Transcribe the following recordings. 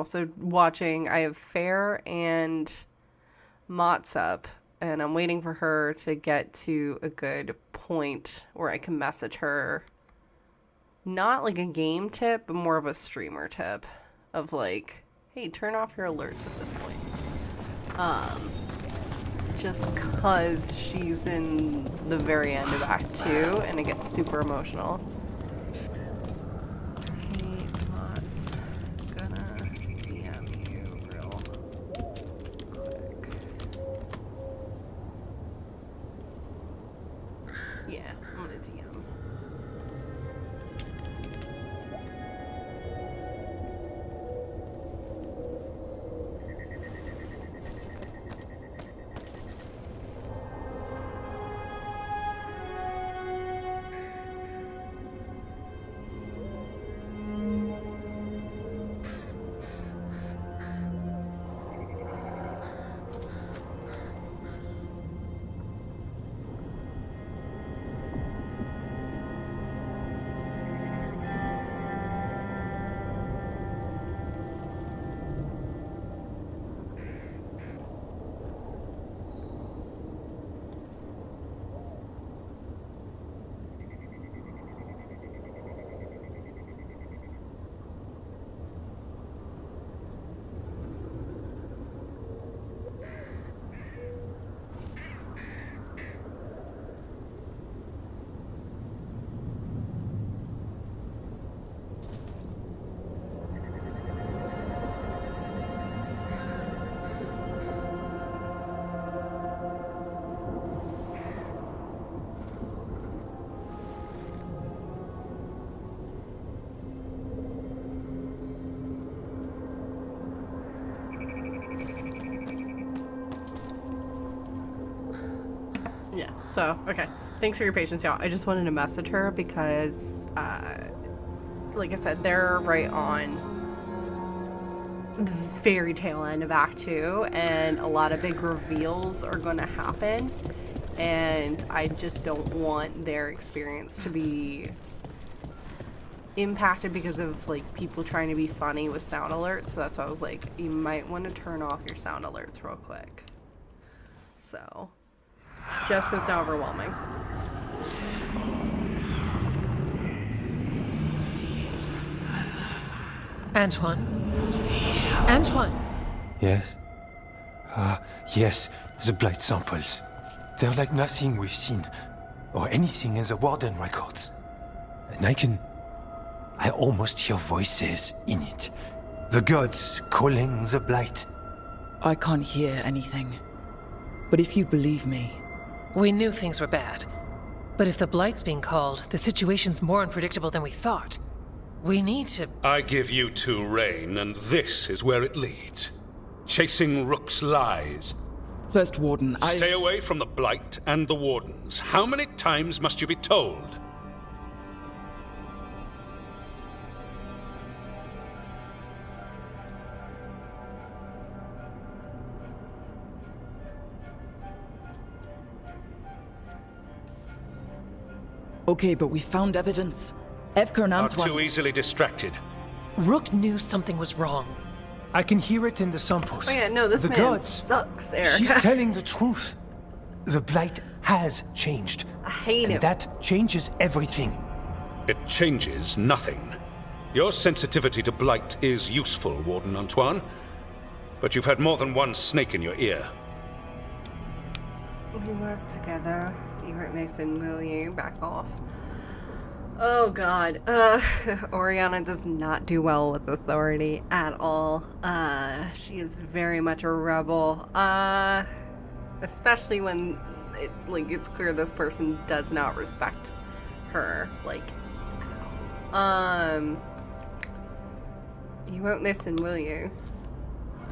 also watching. I have Fair and Mott's up, and I'm waiting for her to get to a good point where I can message her. Not like a game tip, but more of a streamer tip of like, hey, turn off your alerts at this point. Just because she's in the very end of Act 2 and it gets super emotional. Hey, Mott's gonna DM you real quick. Yeah, I'm gonna DM. Yeah, so, okay. Thanks for your patience, y'all. I just wanted to message her because, like I said, they're right on the very tail end of Act 2, and a lot of big reveals are going to happen, and I just don't want their experience to be impacted because of, like, people trying to be funny with sound alerts, so that's why I was like, you might want to turn off your sound alerts real quick. So... just so it's not overwhelming. Antoine? Antoine! Yes? Yes, the blight samples. They're like nothing we've seen, or anything in the Warden records. And I almost hear voices in it. The gods calling the blight. I can't hear anything. But if you believe me... We knew things were bad. But if the Blight's being called, the situation's more unpredictable than we thought. We need to... I give you two reign, and this is where it leads. Chasing Rook's lies. First Warden, Stay away from the Blight and the Wardens. How many times must you be told? Okay, but we found evidence. Evka and Are Antoine... too easily distracted. Rook knew something was wrong. I can hear it in the samples. Oh yeah, no, this the man gods. sucks, Erica. She's telling the truth. The blight has changed. I hate and him. that changes everything. It changes nothing. Your sensitivity to blight is useful, Warden Antoine. But you've had more than one snake in your ear. We work together. You weren't nice and will you? Back off. Oh god. Orianna does not do well with authority at all. She is very much a rebel. Especially when it's clear this person does not respect her. Like, you won't listen, will you?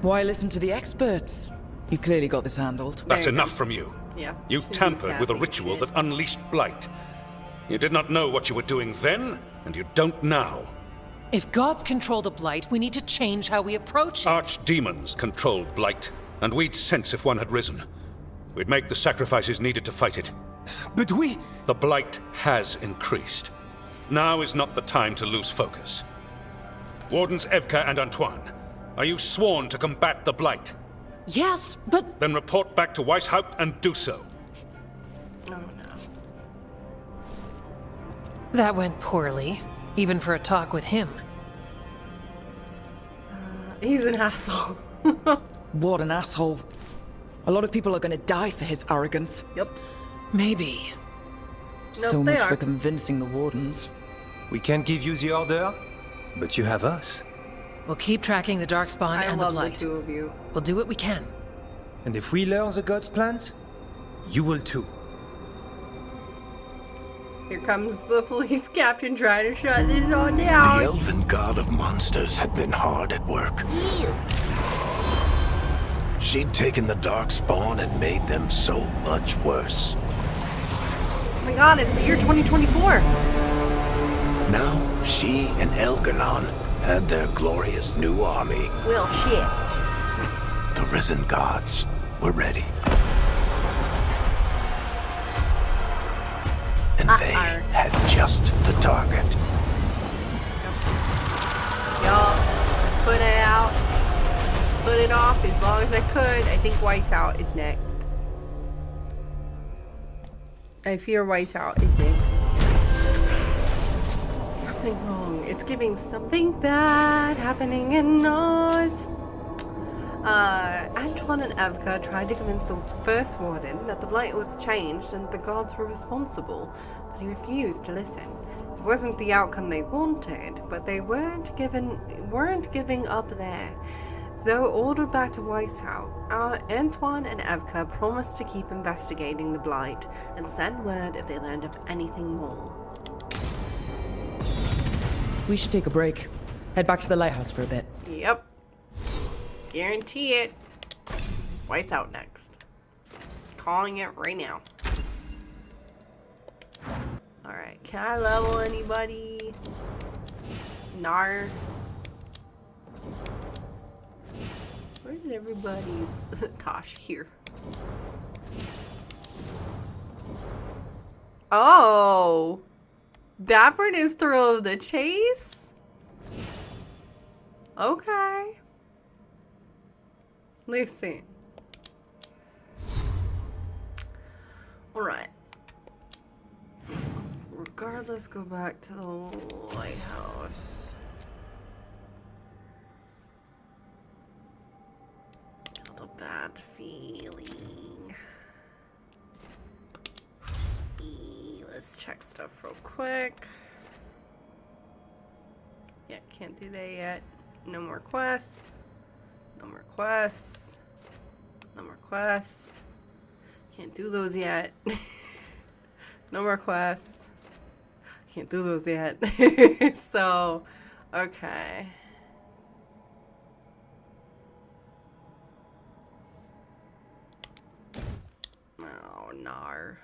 Why listen to the experts? You've clearly got this handled. That's enough from you. Yeah. You She's tampered with a sassy ritual shit. that unleashed blight. You did not know what you were doing then, and you don't now. If gods control the Blight, we need to change how we approach it. Archdemons control blight, and we'd sense if one had risen. We'd make the sacrifices needed to fight it. But The blight has increased. Now is not the time to lose focus. Wardens Evka and Antoine, Are you sworn to combat the Blight? Yes, but... Then report back to Weisshaupt and do so. Oh no. That went poorly, even for a talk with him. He's an asshole. What an asshole. A lot of people are gonna die for his arrogance. Yep. Maybe. So Nope, they much are. for convincing the Wardens. We can't give you the order, but you have us. We'll keep tracking the Darkspawn I and the love the Blight. two of you. We'll do what we can. And if we learn the gods' plans, you will too. Here comes the police captain trying to shut this all The down. elven god of monsters had been hard at work. She'd taken the Darkspawn and made them so much worse. Oh my god, it's the year 2024. Now, she and Elganon had their glorious new army. Well, shit. The risen gods were ready. And they had just the target. Y'all, put it out. Put it off as long as I could. I think Weisshaupt is next. I fear Weisshaupt is next. Something wrong. It's giving something bad happening in Oz. Antoine and Evka tried to convince the first warden that the blight was changed and the gods were responsible, but he refused to listen. It wasn't the outcome they wanted, but they weren't giving up there. Though ordered back to Weisshaupt, Antoine and Evka promised to keep investigating the blight and send word if they learned of anything more. We should take a break. Head back to the lighthouse for a bit. Yep. Guarantee it. Weisshaupt next. Calling it right now. Alright, can I level anybody? Nar. Where did everybody's Tosh here? Oh! Davrin is thrill of the chase? Okay. Listen. Alright. Regardless, go back to the lighthouse. Got a bad feeling. Let's check stuff real quick. Yeah, can't do that yet. No more quests. No more quests. No more quests. Can't do those yet. No more quests. Can't do those yet. So, okay. Oh, nar.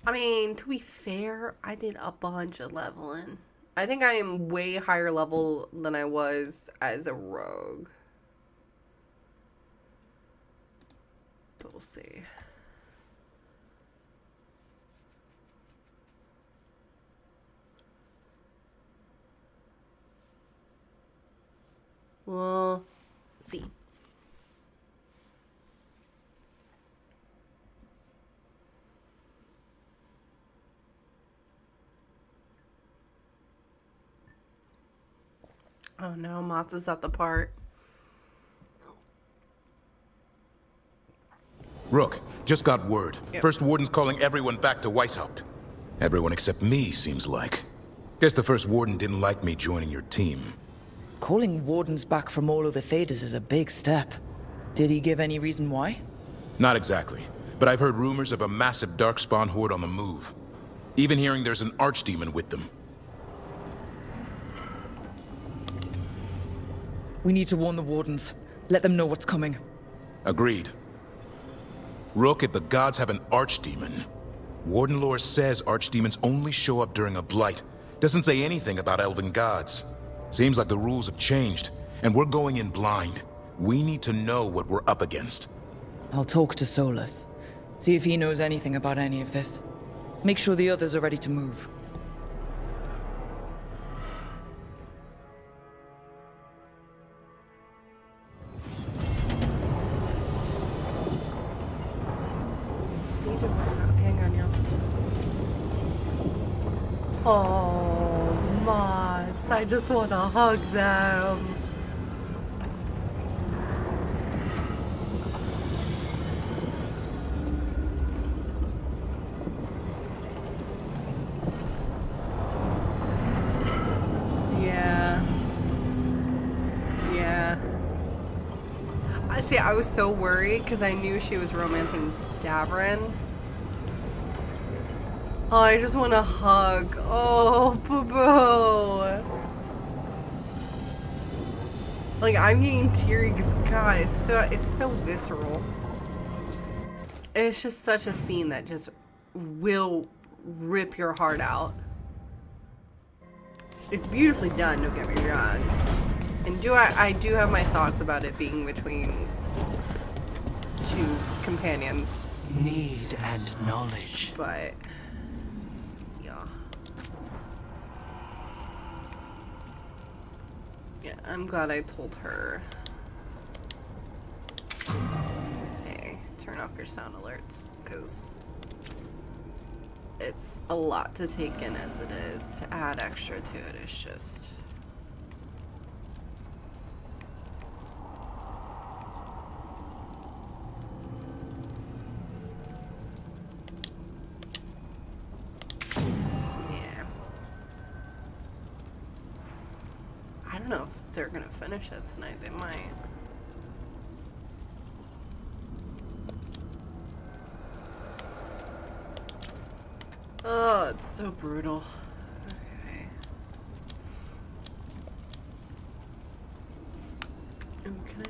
I mean, to be fair, I did a bunch of leveling. I think I am way higher level than I was as a rogue. But we'll see. We'll see. Oh no, Mats is at the part. Rook, just got word. Yep. First Warden's calling everyone back to Weisshaupt. Everyone except me, seems like. Guess the First Warden didn't like me joining your team. Calling Wardens back from all over Thedas is a big step. Did he give any reason why? Not exactly, but I've heard rumors of a massive Darkspawn horde on the move. Even hearing there's an archdemon with them. We need to warn the Wardens. Let them know what's coming. Agreed. Rook, if the gods have an archdemon, Warden lore says archdemons only show up during a blight. Doesn't say anything about elven gods. Seems like the rules have changed, and we're going in blind. We need to know what we're up against. I'll talk to Solus. See if he knows anything about any of this. Make sure the others are ready to move. Oh, mods. I just want to hug them. See, I was so worried because I knew she was romancing Davrin. Oh, I just want to hug. Oh, boo-boo. Like, I'm getting teary because, God, it's so visceral. It's just such a scene that just will rip your heart out. It's beautifully done, don't get me wrong. And I do have my thoughts about it being between two companions. Need and knowledge. But yeah. Yeah, I'm glad I told her. Hey, turn off your sound alerts, because it's a lot to take in as it is. To add extra to it is just... I don't know if they're gonna finish it tonight. They might. Oh, it's so brutal. Okay. Okay.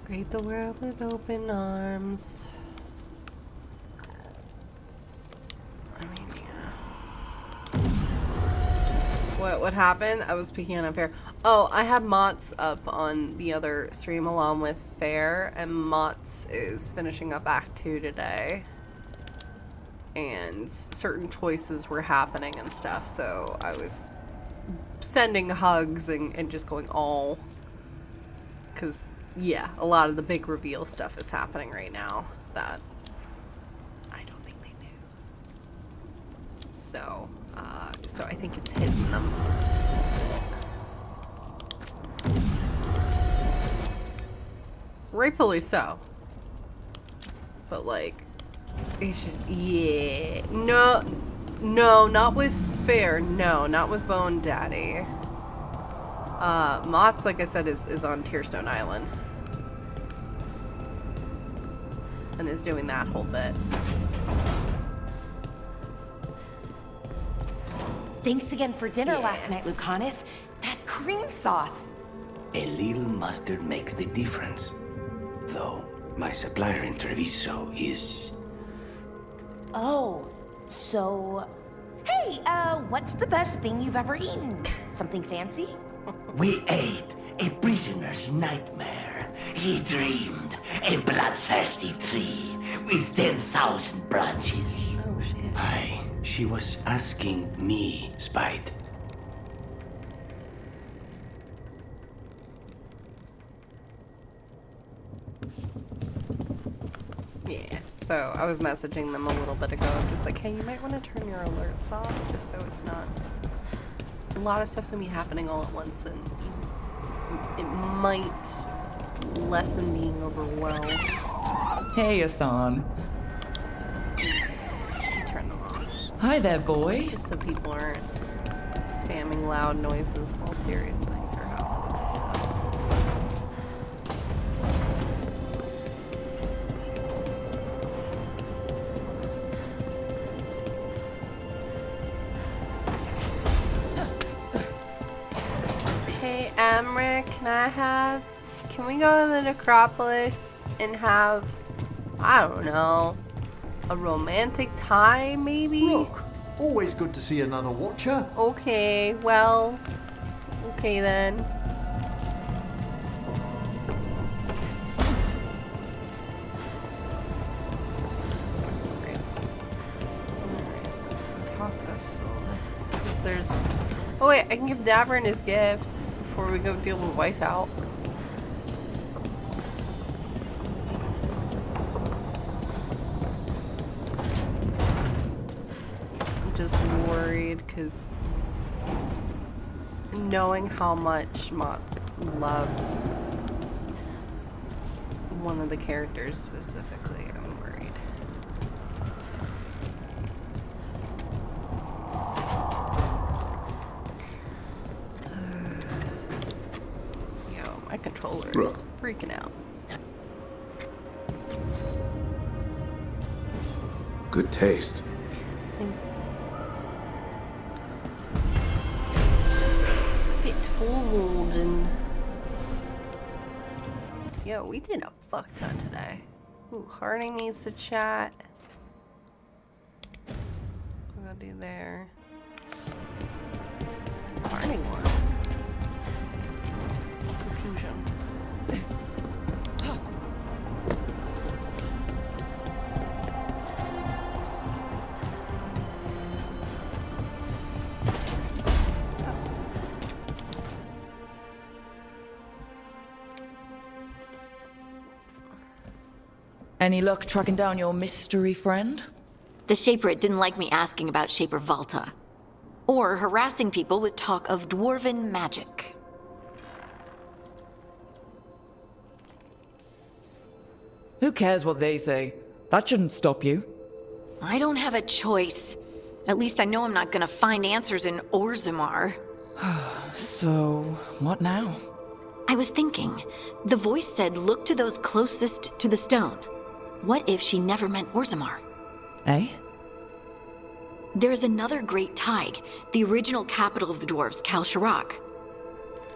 Greet the world with open arms. I mean, yeah. What happened? I was speaking unfair. Oh, I have Mott's up on the other stream along with Fair, and Mott's is finishing up Act 2 today. And certain choices were happening and stuff, so I was sending hugs and just going, oh. Because... yeah, a lot of the big reveal stuff is happening right now that I don't think they knew. So, so I think it's hitting them. Rightfully so. But like, it's just, yeah. No, not with Fair. No, not with Bone Daddy. Mott's, like I said, is on Tearstone Island. And is doing that whole bit. Thanks again for dinner last night, Lucanus. That cream sauce. A little mustard makes the difference. Though, my supplier in Treviso is... Oh, so... Hey, what's the best thing you've ever eaten? Something fancy? We ate a prisoner's nightmare. He dreamed a bloodthirsty tree with 10,000 branches. Oh, shit. She was asking me, Spite. Yeah. So I was messaging them a little bit ago, just like, hey, you might want to turn your alerts off, just so it's not... a lot of stuff's gonna be happening all at once, and it might lessen being overwhelmed. Hey, Asan. Turn them off. Hi there, boy. Just so people aren't spamming loud noises while serious things are happening and stuff. Hey, Amrit, can we go to the necropolis and have, I don't know, a romantic time, maybe? Rook, Always good to see another watcher. Okay, well, okay then. Alright, let's toss this. Because there's... Oh wait, I can give Davrin his gift before we go deal with Weisshaupt. Just worried because knowing how much Mats loves one of the characters specifically, I'm worried. Yo, my controller is freaking out. Good taste. Thanks. Warden. Yo, we did a fuck ton today. Ooh, Harding needs to chat. What do I do there? What's Harding want? Confusion. Any luck tracking down your mystery friend? The Shaper didn't like me asking about Shaper Valta. Or harassing people with talk of dwarven magic. Who cares what they say? That shouldn't stop you. I don't have a choice. At least I know I'm not gonna find answers in Orzammar. So, what now? I was thinking, the voice said look to those closest to the stone. What if she never meant Orzammar? Eh? There is another great Tig, the original capital of the dwarves, Kal Shirak.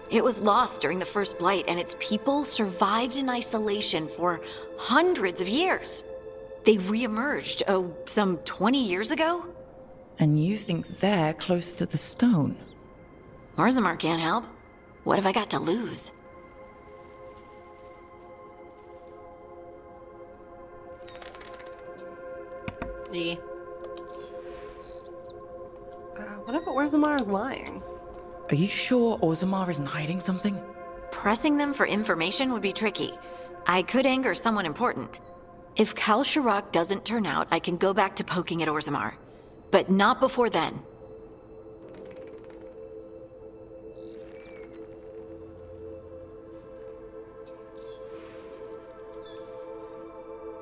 It was lost during the First Blight, and its people survived in isolation for hundreds of years. They re-emerged, some 20 years ago? And you think they're close to the stone? Orzammar can't help. What have I got to lose? What if Orzammar is lying? Are you sure Orzammar isn't hiding something? Pressing them for information would be tricky. I could anger someone important. If Kal Shirak doesn't turn out, I can go back to poking at Orzammar. But not before then.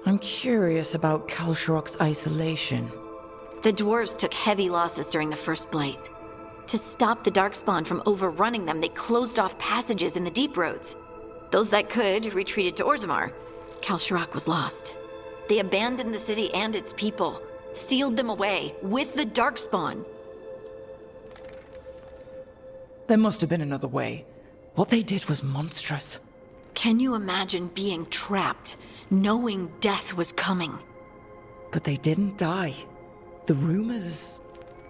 I'm curious about Kal Shirak's isolation. The dwarves took heavy losses during the First Blight. To stop the Darkspawn from overrunning them, they closed off passages in the deep roads. Those that could retreated to Orzammar. Kal Shirak was lost. They abandoned the city and its people, sealed them away with the Darkspawn. There must have been another way. What they did was monstrous. Can you imagine being trapped, knowing death was coming? But they didn't die. The rumors...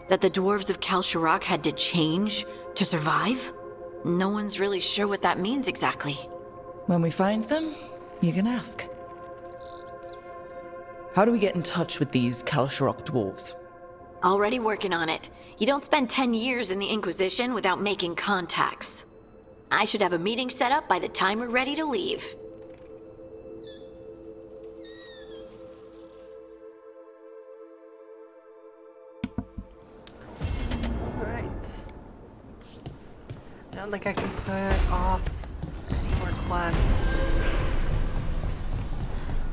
That the dwarves of Kal Shirak had to change to survive? No one's really sure what that means exactly. When we find them, you can ask. How do we get in touch with these Kal Shirak dwarves? Already working on it. You don't spend 10 years in the Inquisition without making contacts. I should have a meeting set up by the time we're ready to leave. I don't think I can put off any more quests.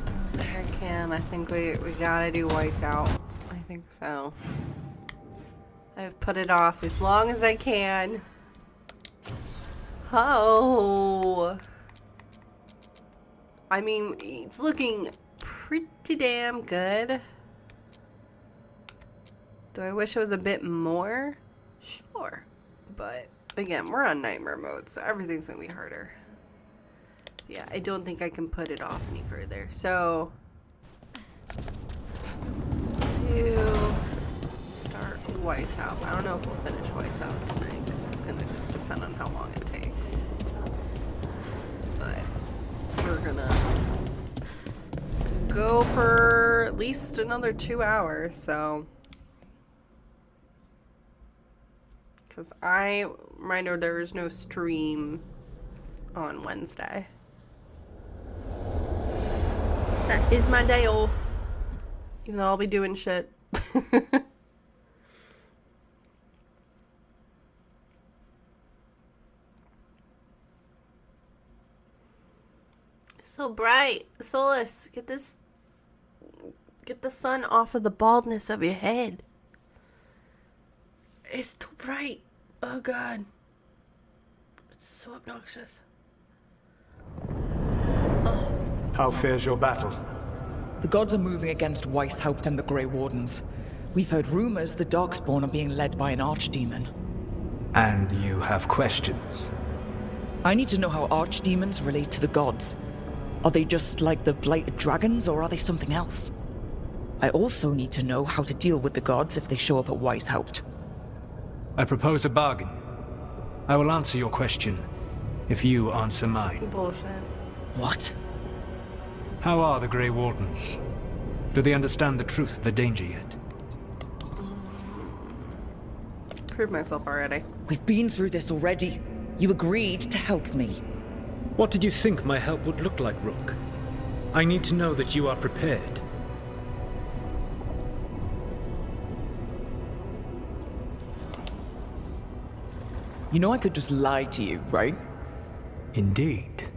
I don't think I can. I think we gotta do Weisshaupt. I think so. I've put it off as long as I can. Oh! I mean, it's looking pretty damn good. Do I wish it was a bit more? Sure. But again, we're on nightmare mode, so everything's gonna be harder. Yeah, I don't think I can put it off any further. So, to start Weisshaupt. I don't know if we'll finish Weisshaupt tonight, because it's going to just depend on how long it takes. But we're going to go for at least another 2 hours, so... Because reminder, there is no stream on Wednesday. That is my day off. Even though I'll be doing shit. So bright. Solus, get the sun off of the baldness of your head. It's too bright. Oh god. It's so obnoxious. Oh. How fares your battle? The gods are moving against Weisshaupt and the Grey Wardens. We've heard rumors the Darkspawn are being led by an archdemon. And you have questions? I need to know how archdemons relate to the gods. Are they just like the blighted dragons, or are they something else? I also need to know how to deal with the gods if they show up at Weisshaupt. I propose a bargain. I will answer your question if you answer mine. Bullshit. What? How are the Grey Wardens? Do they understand the truth of the danger yet? Proved myself already. We've been through this already. You agreed to help me. What did you think my help would look like, Rook? I need to know that you are prepared. You know I could just lie to you, right? Indeed.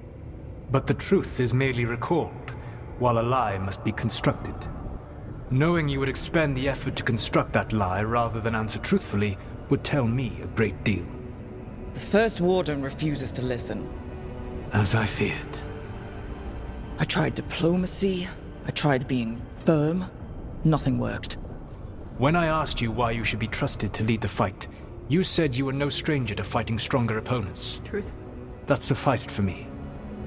But the truth is merely recalled, while a lie must be constructed. Knowing you would expend the effort to construct that lie rather than answer truthfully would tell me a great deal. The first warden refuses to listen. As I feared. I tried diplomacy, I tried being firm. Nothing worked. When I asked you why you should be trusted to lead the fight, you said you were no stranger to fighting stronger opponents. Truth. That sufficed for me.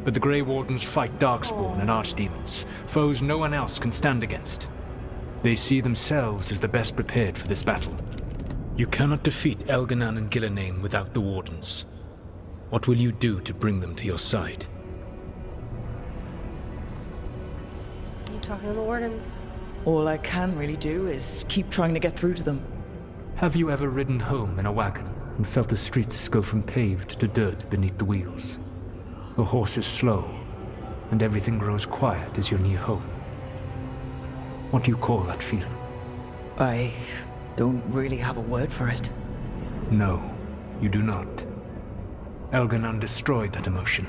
But the Grey Wardens fight Darkspawn and Archdemons, foes no one else can stand against. They see themselves as the best prepared for this battle. You cannot defeat Elganan and Gillenane without the Wardens. What will you do to bring them to your side? You talking to the Wardens? All I can really do is keep trying to get through to them. Have you ever ridden home in a wagon and felt the streets go from paved to dirt beneath the wheels? The horse is slow, and everything grows quiet as you're near home. What do you call that feeling? I don't really have a word for it. No, you do not. Elganan destroyed that emotion.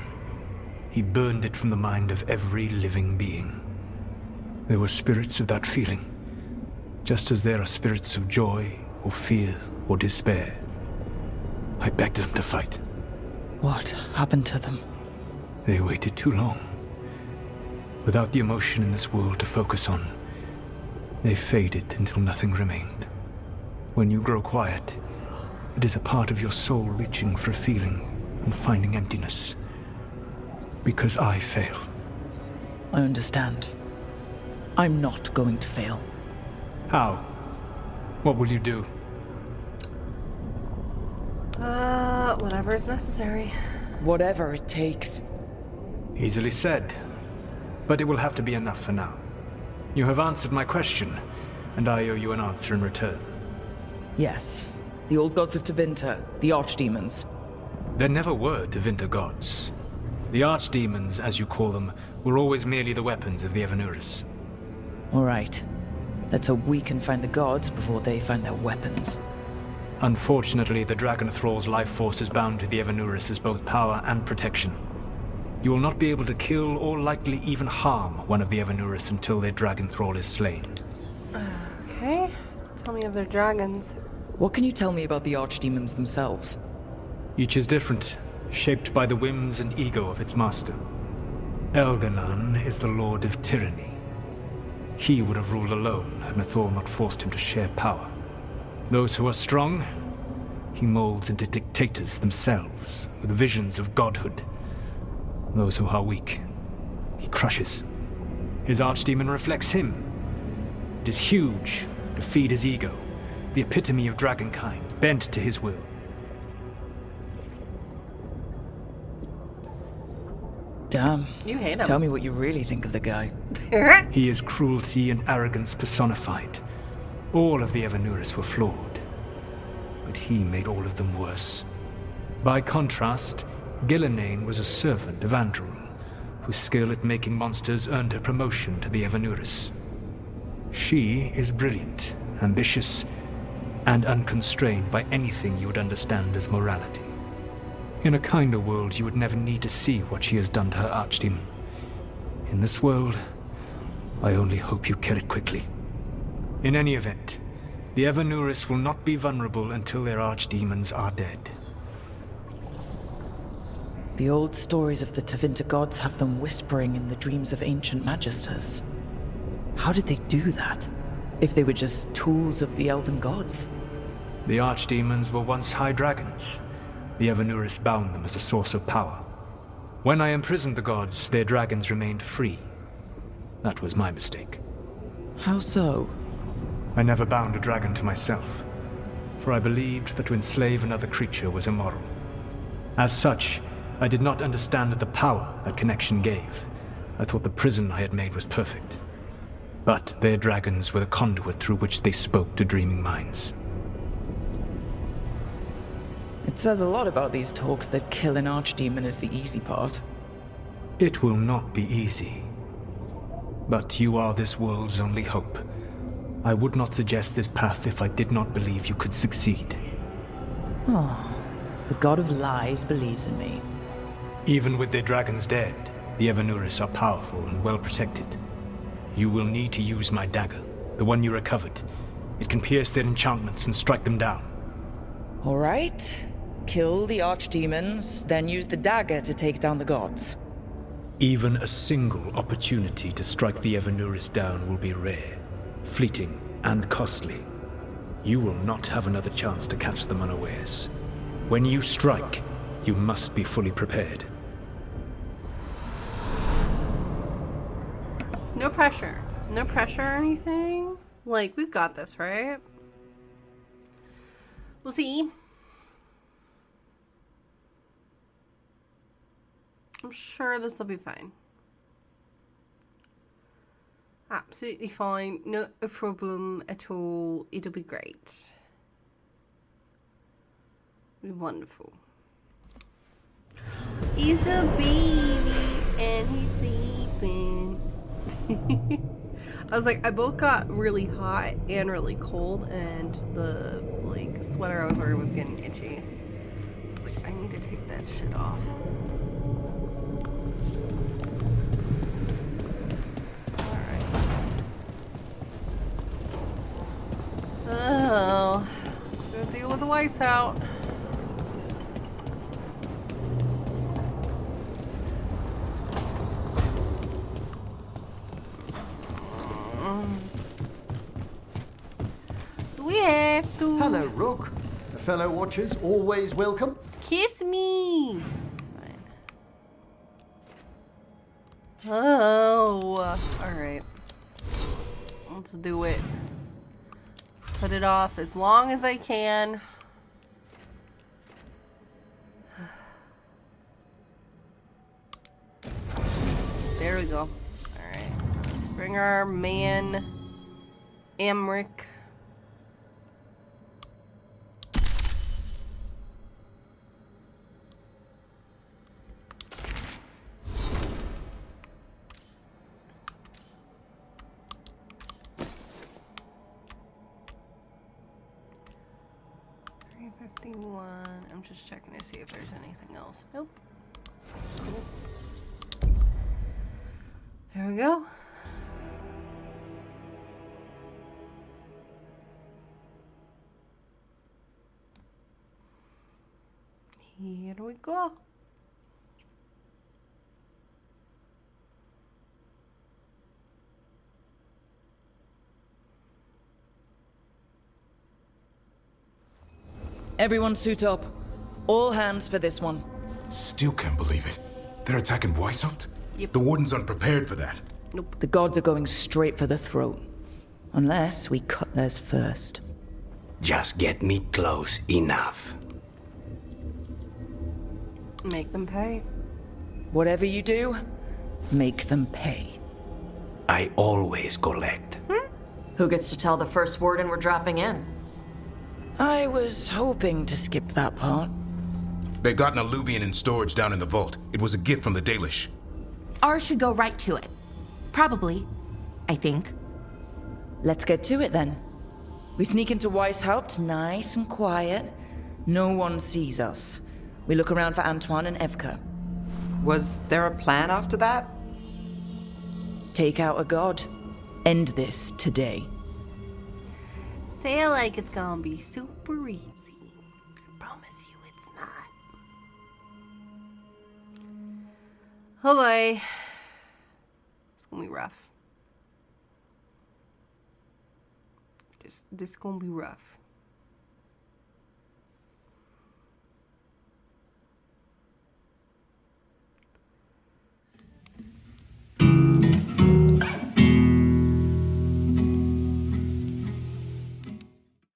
He burned it from the mind of every living being. There were spirits of that feeling, just as there are spirits of joy, or fear, or despair. I begged them to fight. What happened to them? They waited too long. Without the emotion in this world to focus on, they faded until nothing remained. When you grow quiet, it is a part of your soul reaching for a feeling and finding emptiness. Because I failed. I understand. I'm not going to fail. How? What will you do? Whatever is necessary. Whatever it takes. Easily said. But it will have to be enough for now. You have answered my question, and I owe you an answer in return. Yes. The old gods of Tevinter, the archdemons. There never were Tevinter gods. The archdemons, as you call them, were always merely the weapons of the Evanuris. All right. Let's hope we can find the gods before they find their weapons. Unfortunately, the Dragon Thrall's life force is bound to the Evanuris as both power and protection. You will not be able to kill or likely even harm one of the Evanuris until their Dragon Thrall is slain. Okay. Tell me of their dragons. What can you tell me about the archdemons themselves? Each is different, shaped by the whims and ego of its master. Elganan is the Lord of Tyranny. He would have ruled alone had Nathor not forced him to share power. Those who are strong, he molds into dictators themselves, with visions of godhood. Those who are weak, he crushes. His archdemon reflects him. It is huge to feed his ego, the epitome of dragonkind, bent to his will. Damn. You hate him. Tell me what you really think of the guy. He is cruelty and arrogance personified. All of the Evanuris were flawed, but he made all of them worse. By contrast, Gillenane was a servant of Andrul, whose skill at making monsters earned her promotion to the Evanuris. She is brilliant, ambitious, and unconstrained by anything you would understand as morality. In a kinder world, you would never need to see what she has done to her archdemon. In this world, I only hope you kill it quickly. In any event, the Evanuris will not be vulnerable until their archdemons are dead. The old stories of the Tevinter gods have them whispering in the dreams of ancient magisters. How did they do that? If they were just tools of the elven gods? The archdemons were once high dragons. The Evanuris bound them as a source of power. When I imprisoned the gods, their dragons remained free. That was my mistake. How so? I never bound a dragon to myself, for I believed that to enslave another creature was immoral. As such, I did not understand the power that connection gave. I thought the prison I had made was perfect. But their dragons were the conduit through which they spoke to dreaming minds. It says a lot about these talks that kill an archdemon is the easy part. It will not be easy. But you are this world's only hope. I would not suggest this path if I did not believe you could succeed. Oh, the god of lies believes in me. Even with their dragons dead, the Evanuris are powerful and well protected. You will need to use my dagger, the one you recovered. It can pierce their enchantments and strike them down. All right. Kill the archdemons, then use the dagger to take down the gods. Even a single opportunity to strike the Evanuris down will be rare, fleeting, and costly. You will not have another chance to catch them unawares. When you strike, you must be fully prepared. No pressure. No pressure or anything. Like, we've got this, right? We'll see. I'm sure this will be fine. Absolutely fine. No problem at all. It'll be great. It'll be wonderful. He's a baby and he's sleeping. I was like, I both got really hot and really cold, and the like sweater I was wearing was getting itchy. So I was like, I need to take that shit off. Oh, let's go deal with the Weisshaupt. Do we have to? Hello, Rook. Fellow watchers, always welcome. Kiss me. It's fine. Oh, all right. Let's do it. Put it off as long as I can. There we go. Alright. Let's bring our man Amric. I'm just checking to see if there's anything else. Nope. Cool. There we go. Here we go. Everyone suit up. All hands for this one. Still can't believe it. They're attacking Weisshaupt? Yep. The Wardens aren't prepared for that. Nope. The gods are going straight for the throat. Unless we cut theirs first. Just get me close enough. Make them pay. Whatever you do, make them pay. I always collect. Who gets to tell the first warden we're dropping in? I was hoping to skip that part. They've got an alluvian in storage down in the vault. It was a gift from the Dalish. Ours should go right to it. Probably. I think. Let's get to it then. We sneak into Weisshaupt, nice and quiet. No one sees us. We look around for Antoine and Evka. Was there a plan after that? Take out a god. End this today. Say it like it's gonna be super easy. I promise you it's not. Oh boy. It's gonna be rough. This gonna be rough.